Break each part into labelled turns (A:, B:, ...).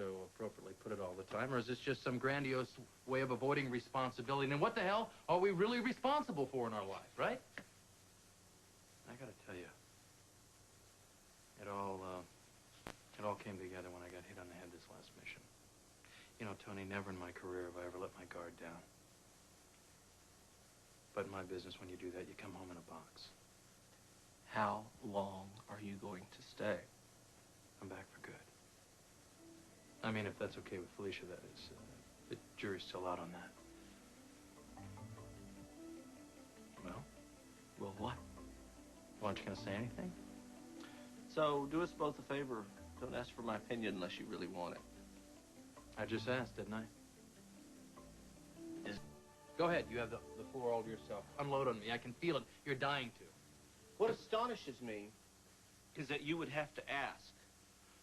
A: so appropriately put it all the time, or is this just some grandiose way of avoiding responsibility? And what the hell are we really responsible for in our life, right? I gotta tell you, it all came together when I got hit on the head this last mission. You know, Tony, never in my career have I ever let my guard down. But in my business, when you do that, you come home in a box.
B: How long are you going to stay?
A: I'm back for good. I mean, if that's okay with Felicia, that is. The jury's still out on that. Well?
B: Well, what?
A: Aren't you going to say anything?
B: So, do us both a favor. Don't ask for my opinion unless you really want it.
A: I just asked, didn't I? Go ahead. You have the floor all to yourself. Unload on me. I can feel it. You're dying to.
B: What astonishes me is that you would have to ask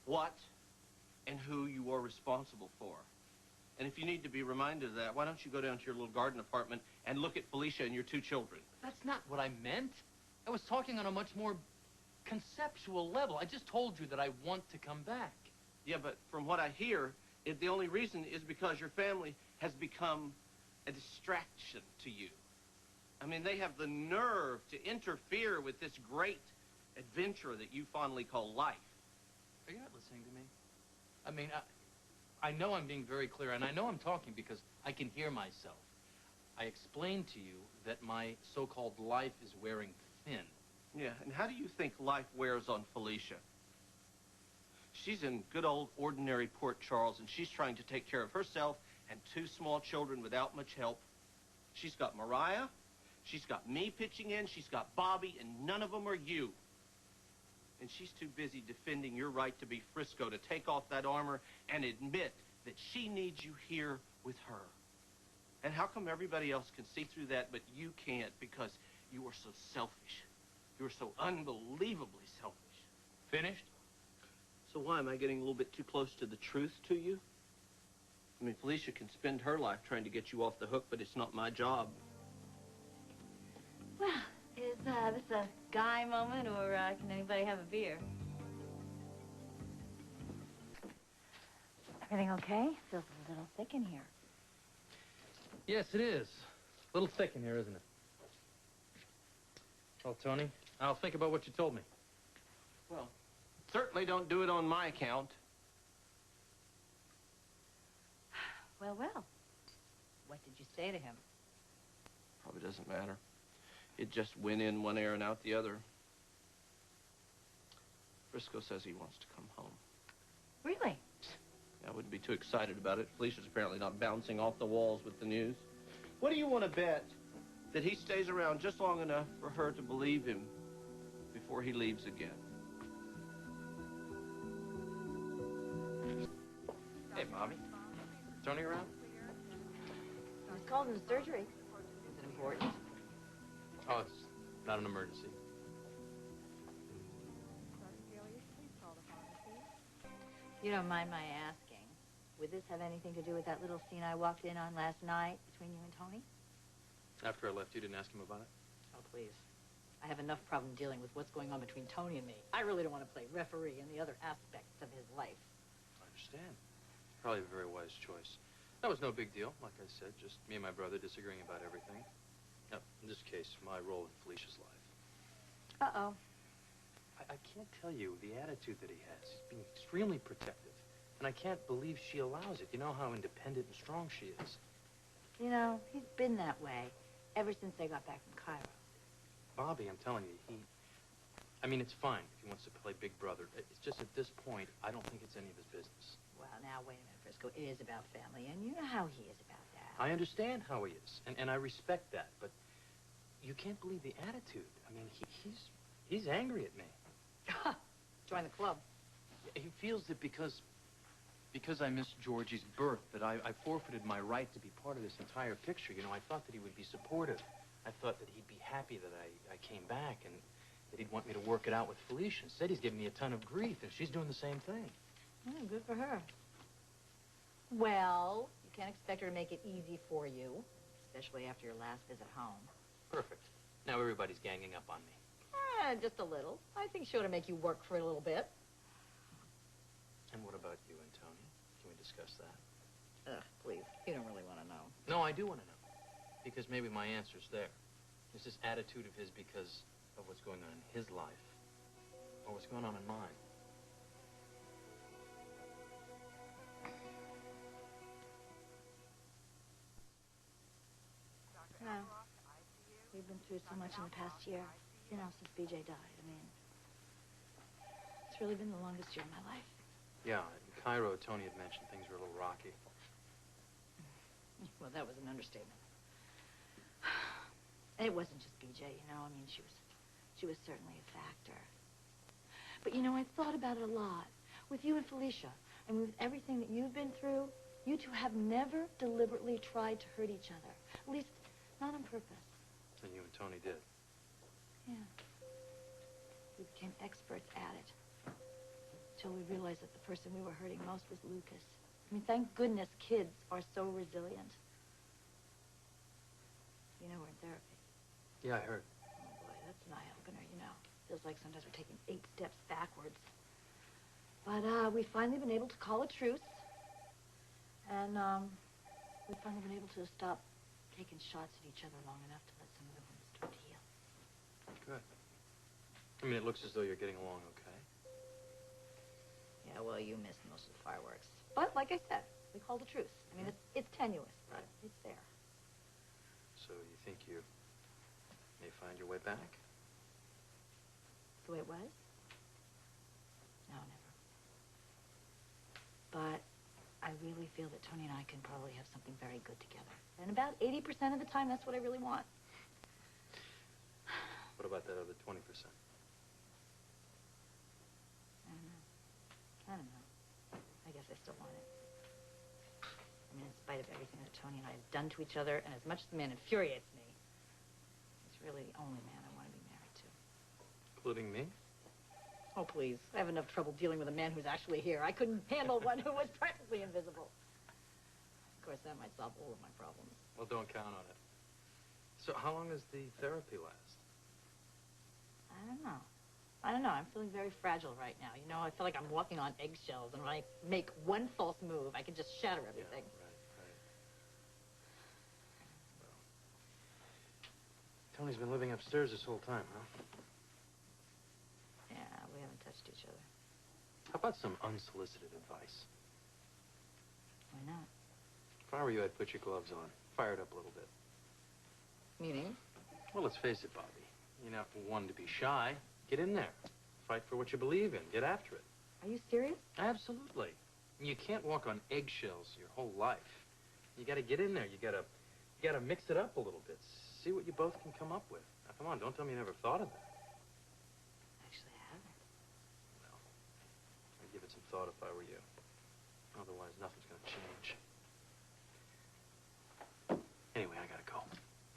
B: what and who you are responsible for. And if you need to be reminded of that, why don't you go down to your little garden apartment and look at Felicia and your 2 children?
A: That's not what I meant. I was talking on a much more conceptual level. I just told you that I want to come back.
B: Yeah, but from what I hear, the only reason is because your family has become a distraction to you. I mean, they have the nerve to interfere with this great adventure that you fondly call life.
A: Are you not listening to me? I mean, I know I'm being very clear, and I know I'm talking because I can hear myself. I explained to you that my so-called life is wearing thin.
B: Yeah, and how do you think life wears on Felicia? She's in good old ordinary Port Charles, and she's trying to take care of herself and 2 small children without much help. She's got Mariah, she's got me pitching in, she's got Bobby, and none of them are you. And she's too busy defending your right to be Frisco to take off that armor and admit that she needs you here with her. And how come everybody else can see through that, but you can't because you are so selfish? You're so unbelievably selfish.
A: Finished?
B: So why, am I getting a little bit too close to the truth to you? I mean, Felicia can spend her life trying to get you off the hook, but it's not my job.
C: Well, is this a guy moment, or can anybody have a beer? Everything okay? Feels a little thick in here.
A: Yes, it is. A little thick in here, isn't it? Well, Tony, I'll think about what you told me.
B: Well, certainly don't do it on my account.
C: Well, well. What did you say to him?
B: Probably doesn't matter. It just went in one ear and out the other. Frisco says he wants to come home.
C: Really?
B: I wouldn't be too excited about it. Felicia's apparently not bouncing off the walls with the news. What do you want to bet that he stays around just long enough for her to believe him before he leaves again?
A: Hey, Bobby. Tony around?
C: I was called into surgery. Is it important?
A: Oh, it's not an emergency.
C: You don't mind my asking, would this have anything to do with that little scene I walked in on last night between you and Tony?
A: After I left, you didn't ask him about it?
C: Oh, please. I have enough problem dealing with what's going on between Tony and me. I really don't want to play referee in the other aspects of his life.
A: I understand. Probably a very wise choice. That was no big deal, like I said, just me and my brother disagreeing about everything. Now, in this case, my role in Felicia's life.
C: Uh-oh.
A: I can't tell you the attitude that he has. He's being extremely protective. And I can't believe she allows it. You know how independent and strong she is.
C: You know, he's been that way ever since they got back from Cairo.
A: Bobby, I'm telling you, I mean, it's fine if he wants to play big brother. It's just at this point, I don't think it's any of his business.
C: Well, now, wait a minute, Frisco. It is about family, and you know how he is about that.
A: I understand how he is, and I respect that, but you can't believe the attitude. I mean, he's angry at me.
C: Join the club.
A: He feels that because I missed Georgie's birth, that I forfeited my right to be part of this entire picture. You know, I thought that he would be supportive. I thought that he'd be happy that I came back and that he'd want me to work it out with Felicia. Instead, he's giving me a ton of grief, and she's doing the same thing.
C: Good for her. Well, you can't expect her to make it easy for you, especially after your last visit home.
A: Perfect. Now everybody's ganging up on me.
C: Just a little. I think she ought to make you work for it a little bit.
A: And what about you and Tony? Can we discuss that.
C: Ugh, please. You don't really want to know.
A: No, I do want to know. Because maybe my answer's there. Is this attitude of his because of what's going on in his life? Or what's going on in mine?
C: No. We've been through so much in the past year. You know, since BJ died. I mean, it's really been the longest year of my life.
A: Yeah, in Cairo, Tony had mentioned things were a little rocky.
C: Well, that was an understatement. And it wasn't just BJ, you know. I mean, she was certainly a factor. But, you know, I thought about it a lot. With you and Felicia, and with everything that you've been through, you two have never deliberately tried to hurt each other. At least, not on purpose.
A: And you and Tony did.
C: Yeah. We became experts at it. Until we realized that the person we were hurting most was Lucas. I mean, thank goodness kids are so resilient. You know, we're in therapy.
A: Yeah, I heard.
C: Oh, boy, that's an eye-opener, you know. Feels like sometimes we're taking 8 steps backwards. But, we've finally been able to call a truce. And, we've finally been able to stop taking shots at each other long enough to let some of the wounds start to heal.
A: Good. I mean, it looks as though you're getting along okay.
C: Yeah, well, you missed most of the fireworks. But, like I said, we called a truce. I mean, it's tenuous, but it's there.
A: So you think you may find your way back?
C: The way it was? No, never. But I really feel that Tony and I can probably have something very good together. And about 80% of the time, that's what I really want.
A: What about that other 20%?
C: I don't know. I guess I still want it. I mean, in spite of everything that Tony and I have done to each other, and as much as the man infuriates me, he's really the only man I want to be married to.
A: Including me?
C: Oh, please. I have enough trouble dealing with a man who's actually here. I couldn't handle one who was practically invisible. Of course, that might solve all of my problems.
A: Well, don't count on it. So how long does the therapy last?
C: I don't know. I'm feeling very fragile right now. You know, I feel like I'm walking on eggshells, and when I make one false move, I can just shatter everything.
A: Yeah, right. Well, Tony's been living upstairs this whole time, huh?
C: Yeah, we haven't touched each other.
A: How about some unsolicited advice?
C: Why not?
A: If I were you, I'd put your gloves on. Fire it up a little bit.
C: Meaning?
A: Well, let's face it, Bobby. You're not one to be shy. Get in there. Fight for what you believe in. Get after it.
C: Are you serious?
A: Absolutely. You can't walk on eggshells your whole life. You got to get in there. You got to mix it up a little bit. See what you both can come up with. Now, come on, don't tell me you never thought of that.
C: Actually, I haven't.
A: Well, I'd give it some thought if I were you. Otherwise, nothing's going to change. Anyway, I got to go.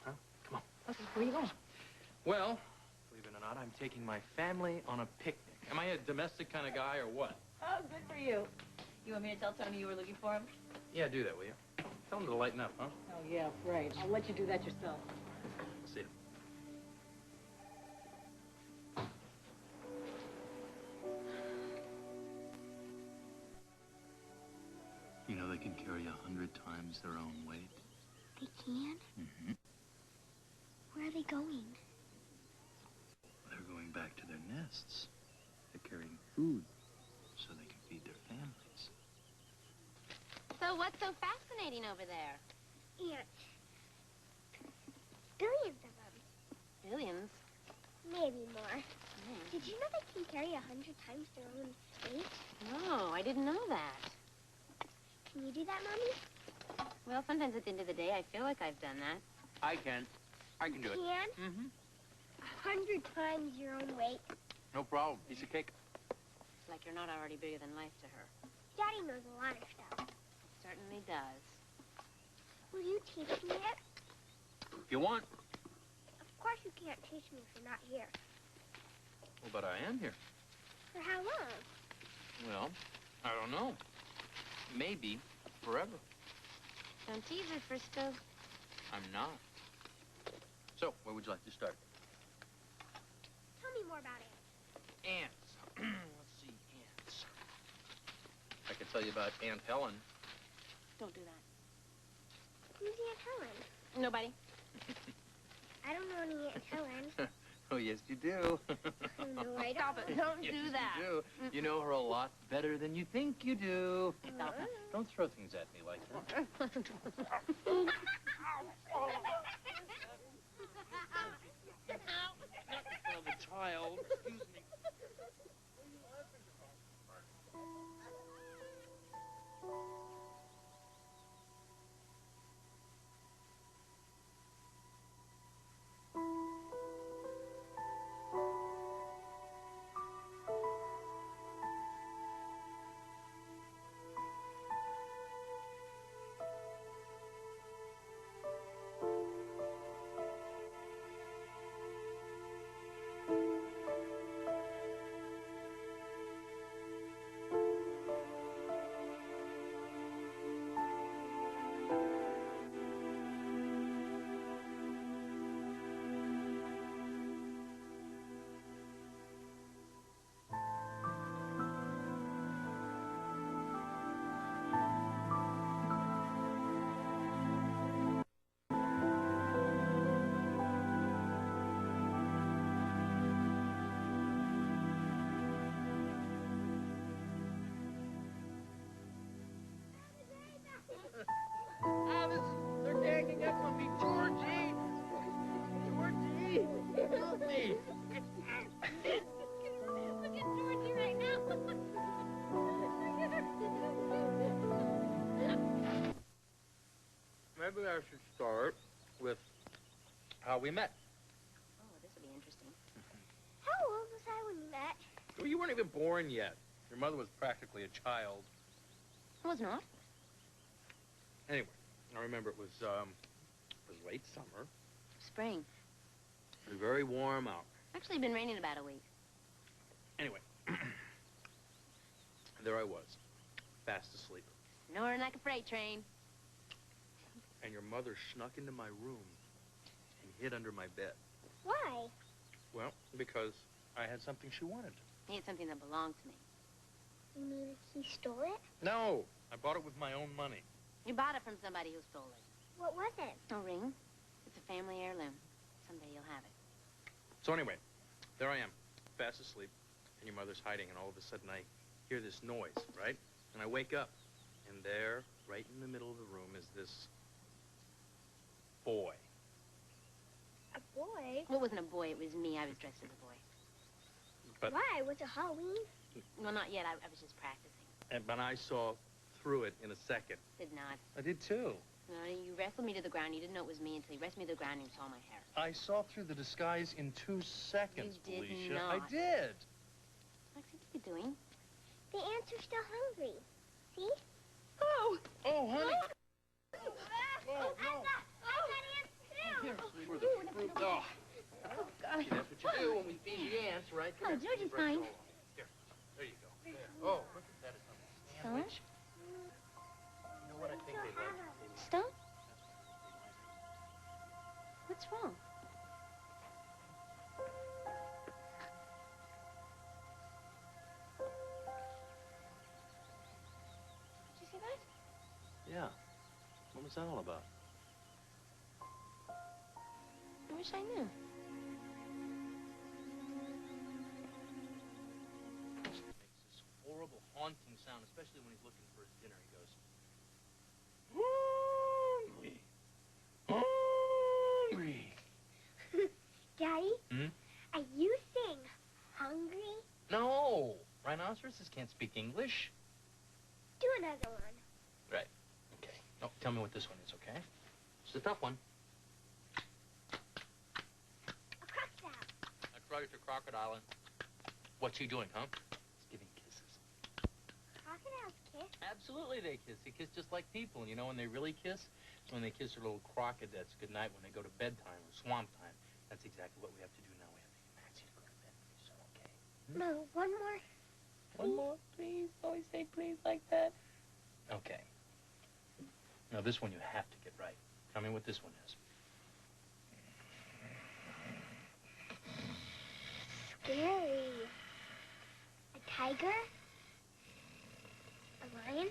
A: Huh? Come on.
C: Okay, where are you going?
A: Well, believe it or not, I'm taking my family on a picnic. Am I a domestic kind of guy or what?
C: Oh, good for you. You want me to tell Tony you were looking for him?
A: Yeah, do that, will you? Tell him to lighten up, huh?
C: Oh, yeah, right. I'll let you do that yourself.
A: See you. You know they can carry 100 times their own weight.
D: They can?
A: Mm-hmm.
D: Where are they going?
A: They're going back to their nests. They're carrying food so they can feed their families.
E: So what's so fascinating over there?
D: Ants. Billions of them.
E: Billions.
D: Maybe more. Did you know they can carry 100 times their own weight?
E: No, I didn't know that.
D: Can you do that, Mommy?
E: Well, sometimes at the end of the day, I feel like I've done that.
B: I can do it.
D: Can?
B: Mm-hmm.
D: 100 times your own weight.
B: No problem. Piece of cake.
E: It's like you're not already bigger than life to her.
D: Daddy knows a lot of stuff.
E: Certainly does.
D: Will you teach me it?
B: If you want.
D: Of course you can't teach me if you're not here.
A: Well, but I am here.
D: For how long?
A: Well, I don't know. Maybe forever.
E: Don't tease her, Frisco.
A: I'm not. So, where would you like to start?
D: Tell me more about it.
A: Ants. Let's see, ants. I could tell you about Aunt Helen.
E: Don't do that.
D: Who's Aunt Helen?
E: Nobody.
D: I don't know any Aunt Helen.
A: Oh, yes, you do.
D: No, I
E: Stop it. Don't
A: Yes,
E: do that.
A: You do. You know her a lot better than you think you do.
E: Stop it.
A: Don't throw things at me like that. Of a child. Excuse me. They're ganging up on me, Georgie! Georgie! Help me!
E: Look at Georgie right now.
A: Maybe I should start with how we met.
E: Oh, this will be interesting.
D: How old was I when we met?
A: Well, you weren't even born yet. Your mother was practically a child.
E: I was not.
A: Anyway, I remember it was late summer.
E: Spring.
A: It was very warm out.
E: Actually, been raining about a week.
A: Anyway, there I was, fast asleep.
E: Snoring like a freight train.
A: And your mother snuck into my room and hid under my bed.
D: Why?
A: Well, because I had something she wanted.
E: He had something that belonged to me.
D: You mean he stole it?
A: No, I bought it with my own money.
E: You bought it from somebody who stole it.
D: What was it?
E: A ring. It's a family heirloom. Someday you'll have it.
A: So anyway, there I am, fast asleep, and your mother's hiding, and all of a sudden I hear this noise, right? And I wake up, and there, right in the middle of the room, is this boy.
D: A boy?
E: Well, it wasn't a boy. It was me. I was dressed as a boy.
A: But
D: Why? Was it Halloween?
E: Well, not yet. I was just practicing.
A: but I saw through it in a second.
E: Did not.
A: I did too.
E: No, you wrestled me to the ground. You didn't know it was me until you wrestled me to the ground and you saw my hair.
A: I saw through the disguise in 2 seconds,
E: You did
A: Felicia.
E: not.
A: I did.
E: Lexi, what are you doing?
D: The ants are still hungry. See?
A: Oh, honey.
D: Oh, no. I got ants too.
A: Here, for the fruit. Oh. See, that's what you do when we feed the ants, right?
E: Oh, Georgie's fine.
A: Here, there you go. There. Oh, look at that. It's on the sandwich. You know what I think they like?
E: Stone? What's wrong? Did you see that?
A: Yeah. What was that all about?
E: I wish I knew.
A: Makes this horrible haunting sound, especially when he's looking for his dinner. He goes, hungry, hungry.
D: Daddy?
A: Hmm?
D: Are you saying hungry?
A: No, rhinoceroses can't speak English.
D: Do another one.
A: Right. Okay. No, tell me what this one is, okay? It's a tough one.
D: A crocodile.
A: That's crocodile. What's he doing, huh? He's giving kisses.
D: Crocodiles kiss?
A: Absolutely they kiss. They kiss just like people. And you know when they really kiss? When they kiss their little crocodettes goodnight when they go to bedtime or swamp time. That's exactly what we have to do now. We have to get Nancy to go to bed pretty soon, okay?
D: No, one more.
A: One more, please. Always say please like that. Okay. Now this one you have to get right. Tell me what this one is.
D: Scary. A tiger? A lion?